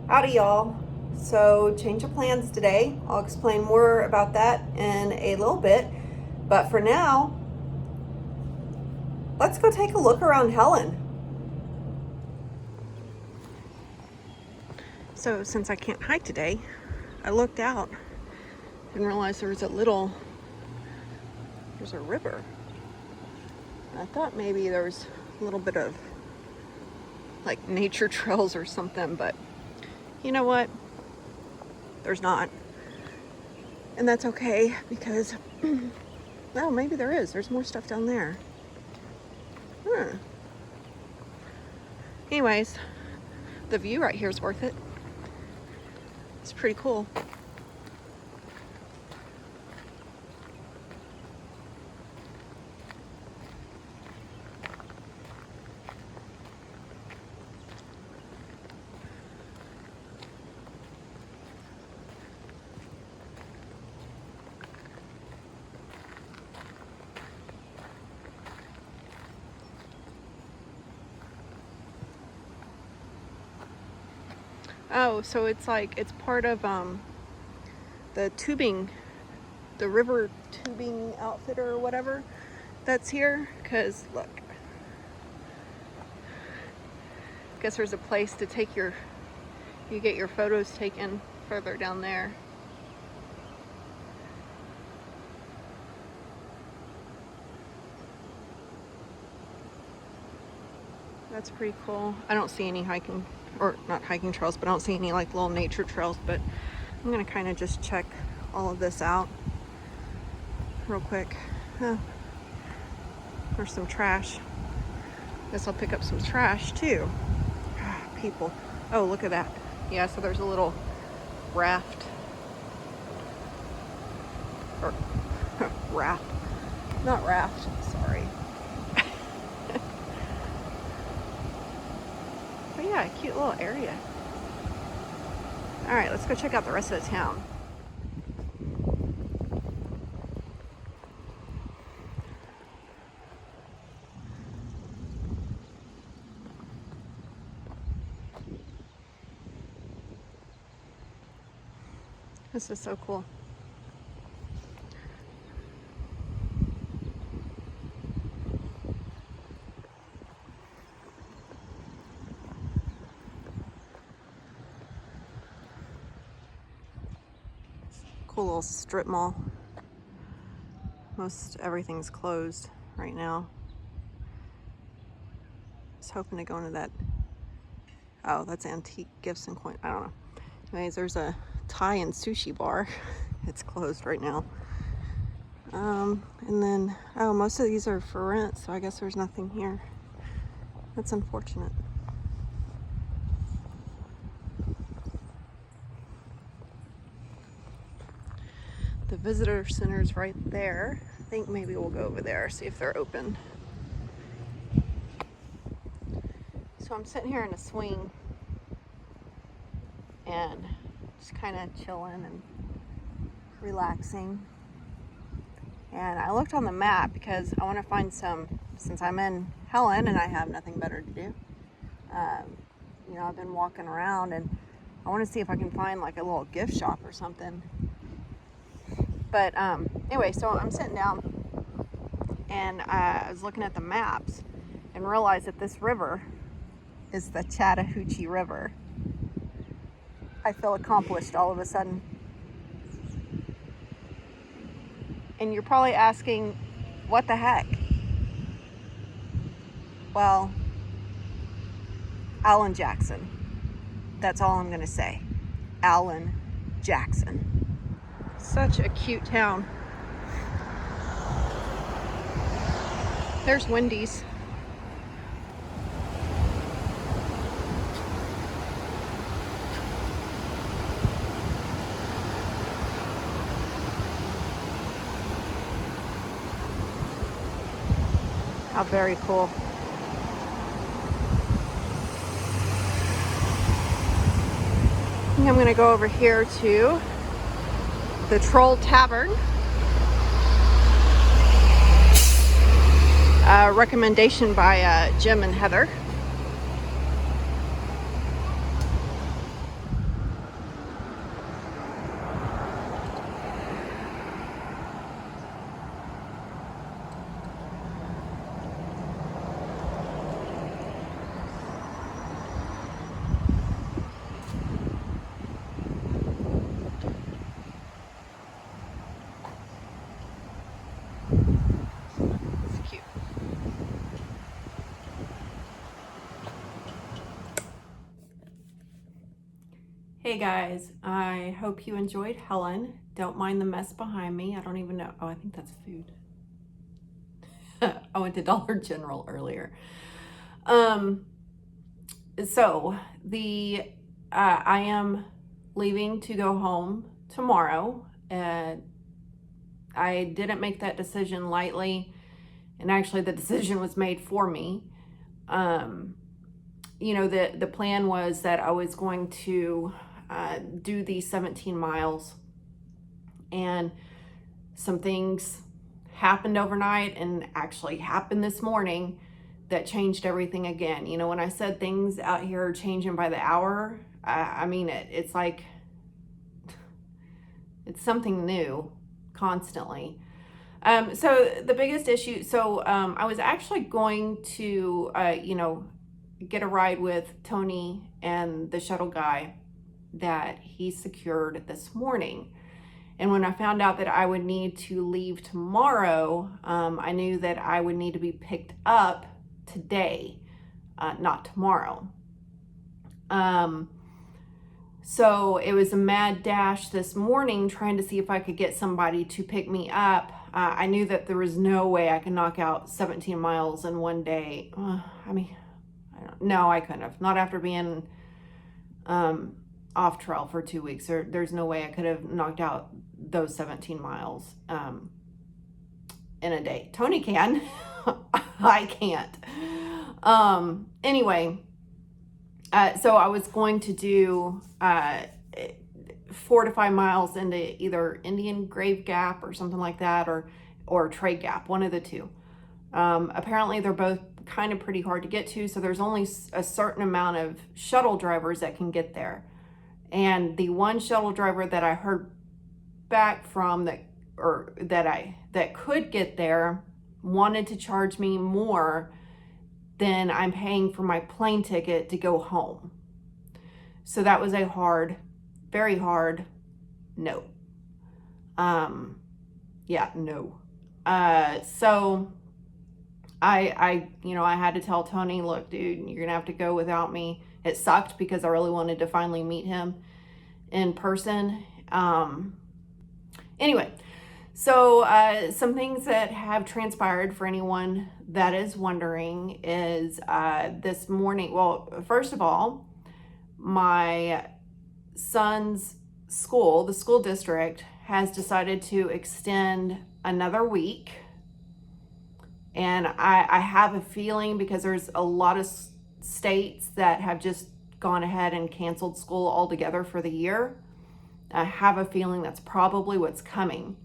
Howdy y'all. So change of plans today. I'll explain more about that in a little bit. But for now, let's go take a look around Helen. So since I can't hike today, I looked out and realized there's a river. And I thought maybe there was a little bit of like nature trails or something, but you know what? There's not. And that's okay because, well, maybe there is. There's more stuff down there. Anyways, the view right here is worth it. It's pretty cool. Oh, so it's part of the river tubing outfitter or whatever that's here. Cause look, guess there's a place to take you get your photos taken further down there. That's pretty cool. I don't see any hiking, or not hiking trails, but I don't see any like little nature trails, but I'm gonna kind of just check all of this out real quick. There's some trash. Guess I'll pick up some trash too. People. Oh, look at that. Yeah, so there's a little raft. Or raft. Not raft, sorry. But yeah, cute little area. All right, let's go check out the rest of the town. This is so cool. Cool little strip mall. Most everything's closed right now. I was hoping to go into that. Oh, that's antique gifts and coin. I don't know. Anyways, there's a Thai and sushi bar. It's closed right now. And then, oh, most of these are for rent, so I guess there's nothing here. That's unfortunate. The visitor center's right there. I think maybe we'll go over there, see if they're open. So I'm sitting here in a swing and just kind of chilling and relaxing. And I looked on the map because I want to find some, since I'm in Helen and I have nothing better to do. You know, I've been walking around and I want to see if I can find like a little gift shop or something. But anyway, so I'm sitting down and I was looking at the maps and realized that this river is the Chattahoochee River. I feel accomplished all of a sudden. And you're probably asking, what the heck? Well, Alan Jackson. That's all I'm gonna say. Alan Jackson. Such a cute town. There's Wendy's. How very cool. I think I'm gonna go over here to the Troll Tavern. Recommendation by Jim and Heather. Hey guys, I hope you enjoyed Helen. Don't mind the mess behind me. I don't even know. Oh, I think that's food. I went to Dollar General earlier. So I am leaving to go home tomorrow. I didn't make that decision lightly, and actually the decision was made for me. The plan was that I was going to do these 17 miles, and some things happened overnight and actually happened this morning that changed everything again. When I said things out here are changing by the hour, I mean it. It's like it's something new constantly. So the biggest issue, I was actually going to, get a ride with Tony and the shuttle guy that he secured this morning. And when I found out that I would need to leave tomorrow, I knew that I would need to be picked up today, not tomorrow. So it was a mad dash this morning trying to see if I could get somebody to pick me up. I knew that there was no way I could knock out 17 miles in one day. I couldn't have. Not after being off trail for 2 weeks. There's no way I could have knocked out those 17 miles in a day. Tony can. I can't. Anyway, so I was going to do 4 to 5 miles into either Indian Grave Gap or something like that, or Trade Gap, one of the two. Apparently they're both kind of pretty hard to get to, so there's only a certain amount of shuttle drivers that can get there. And the one shuttle driver that I heard back from that could get there wanted to charge me more than I'm paying for my plane ticket to go home. So that was a very hard no. No. So I had to tell Tony, look, dude, you're gonna have to go without me. It sucked because I really wanted to finally meet him in person. Anyway, so some things that have transpired for anyone that is wondering is this morning. Well, first of all, my son's school, the school district, has decided to extend another week. And I have a feeling, because there's a lot of states that have just gone ahead and canceled school altogether for the year. I have a feeling that's probably what's coming,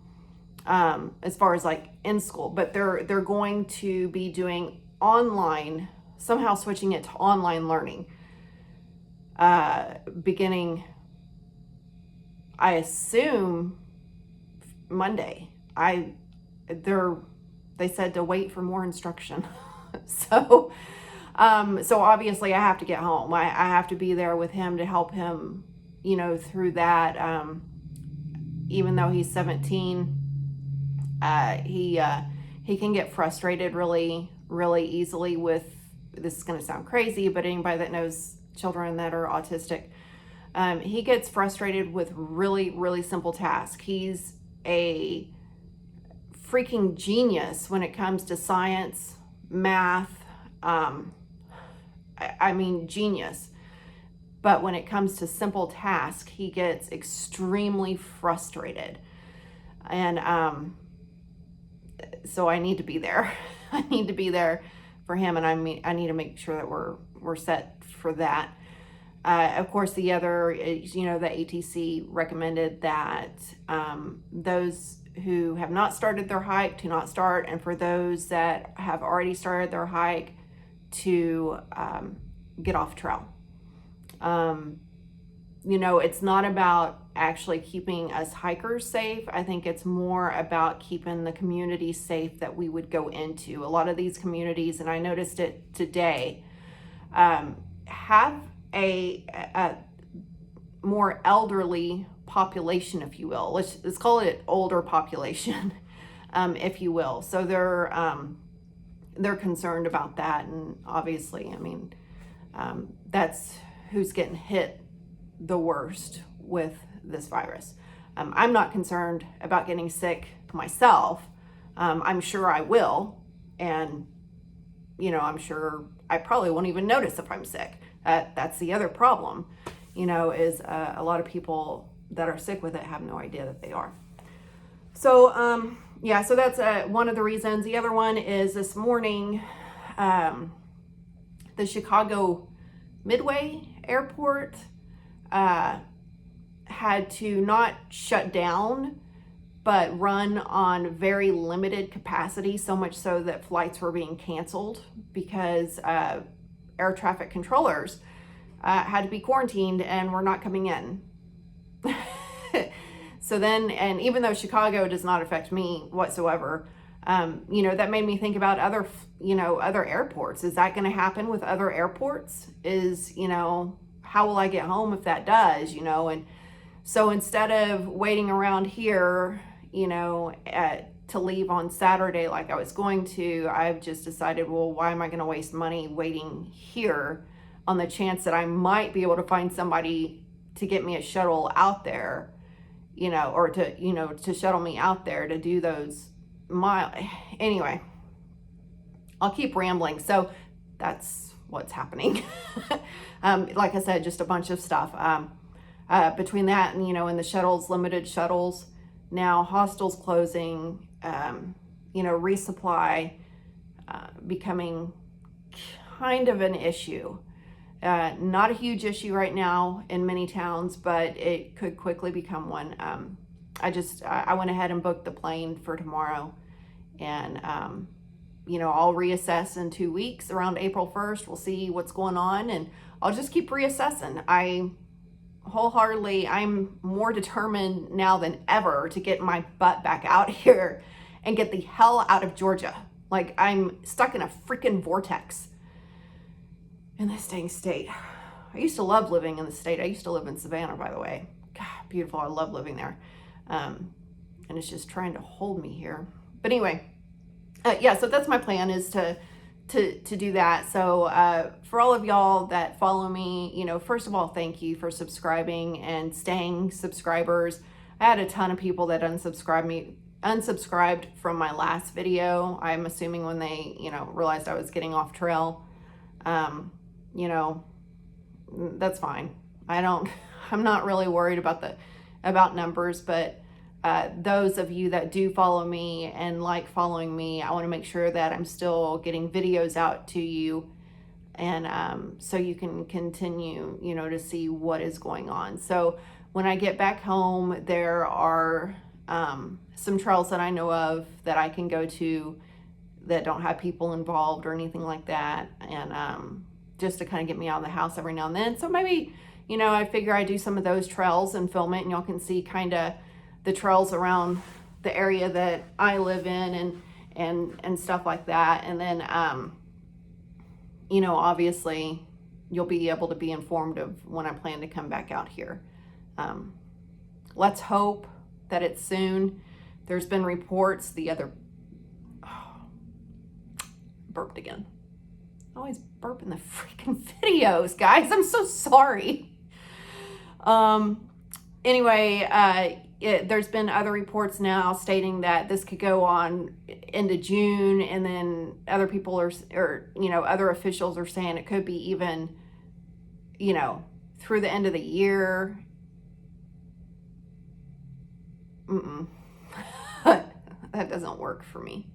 as far as like in school. But they're going to be doing online, somehow switching it to online learning, beginning, I assume, Monday. They said to wait for more instruction. So obviously I have to get home. I have to be there with him to help him, through that. Even though he's 17, he can get frustrated really, really easily with, this is going to sound crazy, but anybody that knows children that are autistic, he gets frustrated with really, really simple tasks. He's a freaking genius when it comes to science, math. Genius. But when it comes to simple tasks, he gets extremely frustrated. And so I need to be there. I need to be there for him, and I need to make sure that we're set for that. Of course, the other is, the ATC recommended that those who have not started their hike to not start, and for those that have already started their hike to get off trail. It's not about actually keeping us hikers safe. I think it's more about keeping the community safe that we would go into. A lot of these communities, and I noticed it today, have a more elderly population, if you will. Let's call it older population, if you will. So they're concerned about that, and obviously, that's who's getting hit the worst with this virus. I'm not concerned about getting sick myself. I'm sure I will. And, I'm sure I probably won't even notice if I'm sick. That's the other problem, is a lot of people that are sick with it have no idea that they are. So, so that's one of the reasons. The other one is this morning, the Chicago Midway Airport had to not shut down, but run on very limited capacity, so much so that flights were being canceled because air traffic controllers had to be quarantined and were not coming in. So then, and even though Chicago does not affect me whatsoever, that made me think about other airports. Is that going to happen with other airports? How will I get home if that does, and so instead of waiting around here, to leave on Saturday like I was going to, I've just decided, well, why am I going to waste money waiting here on the chance that I might be able to find somebody to get me a shuttle out there, or to shuttle me out there to do those miles. Anyway, I'll keep rambling. So that's what's happening. Like I said, just a bunch of stuff. Between that and, and the shuttles, limited shuttles, now hostels closing, resupply becoming kind of an issue. Not a huge issue right now in many towns, but it could quickly become one. I went ahead and booked the plane for tomorrow, and, I'll reassess in 2 weeks around April 1st. We'll see what's going on, and I'll just keep reassessing. I'm more determined now than ever to get my butt back out here and get the hell out of Georgia. Like, I'm stuck in a freaking vortex in this dang state. I used to love living in the state. I used to live in Savannah, by the way. God, beautiful. I love living there. And it's just trying to hold me here. But anyway, so that's my plan, is to do that. So for all of y'all that follow me, first of all, thank you for subscribing and staying subscribers. I had a ton of people that unsubscribed from my last video. I'm assuming when they, realized I was getting off trail. That's fine. I'm not really worried about numbers, but those of you that do follow me and like following me, I want to make sure that I'm still getting videos out to you, and so you can continue, to see what is going on. So when I get back home, there are some trails that I know of that I can go to that don't have people involved or anything like that, and just to kind of get me out of the house every now and then. So maybe, I figure I do some of those trails and film it, and y'all can see kind of the trails around the area that I live in and stuff like that. And then, obviously you'll be able to be informed of when I plan to come back out here. Let's hope that it's soon. There's been reports burped again. I always burp in the freaking videos, guys. I'm so sorry. Anyway, there's been other reports now stating that this could go on into June, and then other people other officials are saying it could be even, through the end of the year. That doesn't work for me.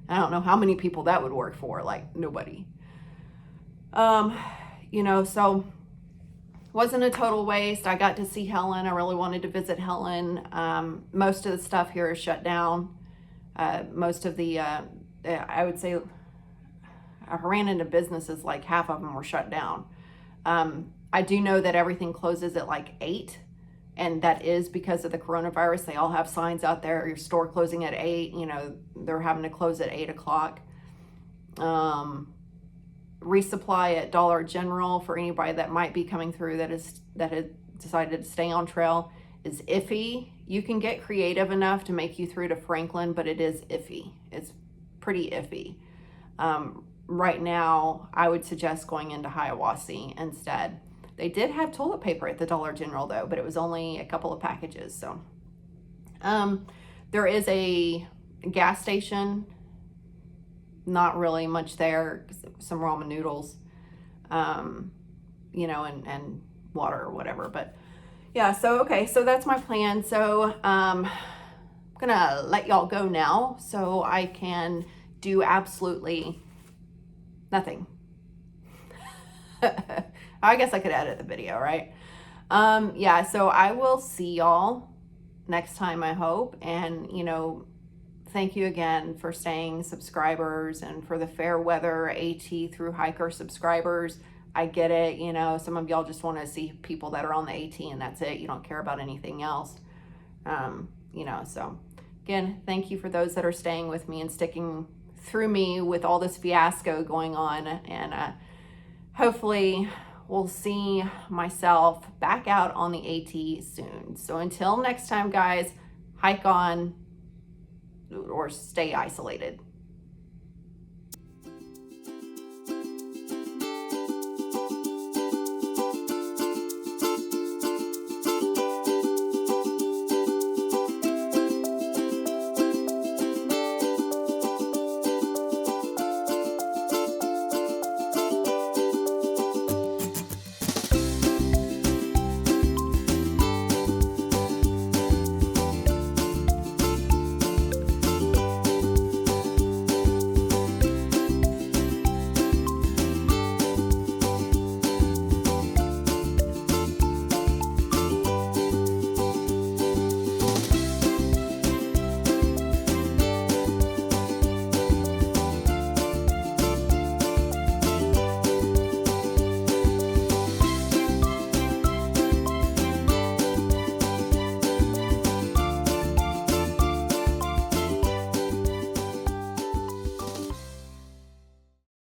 I don't know how many people that would work for, like nobody. So wasn't a total waste. I got to see Helen. I really wanted to visit Helen. Most of the stuff here is shut down. Most of the, I would say, I ran into businesses, like half of them were shut down. I do know that everything closes at like 8, and that is because of the coronavirus. They all have signs out there, your store closing at 8, they're having to close at 8 o'clock. Resupply at Dollar General for anybody that might be coming through that had decided to stay on trail is iffy. You can get creative enough to make you through to Franklin, but it is iffy. It's pretty iffy. Right now, I would suggest going into Hiawassee instead. They did have toilet paper at the Dollar General though, but it was only a couple of packages. So there is a gas station, not really much there, some ramen noodles, you know, and water or whatever. But yeah, so okay, so that's my plan. So I'm gonna let y'all go now so I can do absolutely nothing. I guess I could edit the video, right? Yeah, so I will see y'all next time, I hope. And, you know, thank you again for staying subscribers and for the fair weather AT through hiker subscribers. I get it, you know, some of y'all just want to see people that are on the AT and that's it. You don't care about anything else. You know, so again, thank you for those that are staying with me and sticking through me with all this fiasco going on. And hopefully we'll see myself back out on the AT soon. So until next time, guys, hike on or stay isolated.